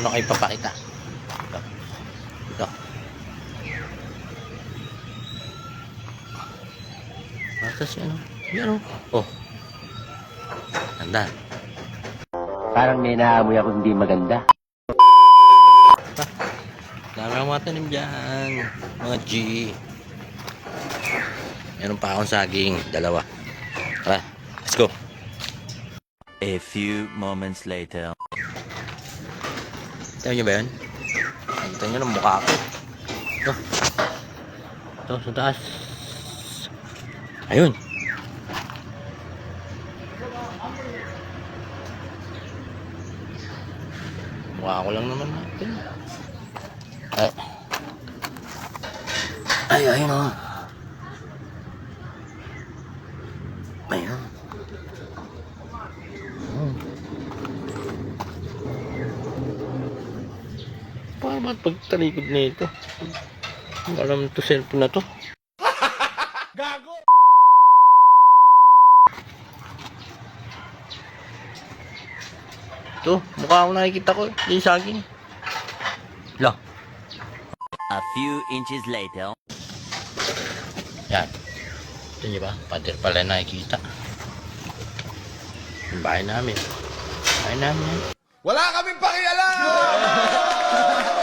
meron ako ipapakita. Ito. Ito. Masa si ano? Yan o. Oh. Ganda. Parang may naamoy ako hindi maganda. Dami ang mga tanim dyan. Mga G. Meron pa akong saging. Dalawa. Tara, let's go. A few moments later. Tayo nyo ba yun? Nakita nyo ng mukha ko. Ito. Ito, sa taas. Ayun. Mukha ko lang naman natin. Ay, ayun o. Ayun. Paano ba't pagtalikod na ito? Alam ito cellphone na to. Gago! Ito, mukha akong nakikita ko. Yung saging. Lang. A few inches later. Yan. Ito nyo ba? Pader pala nakikita. Yung bahay namin. Bahay namin yan. Wala kaming pakialam!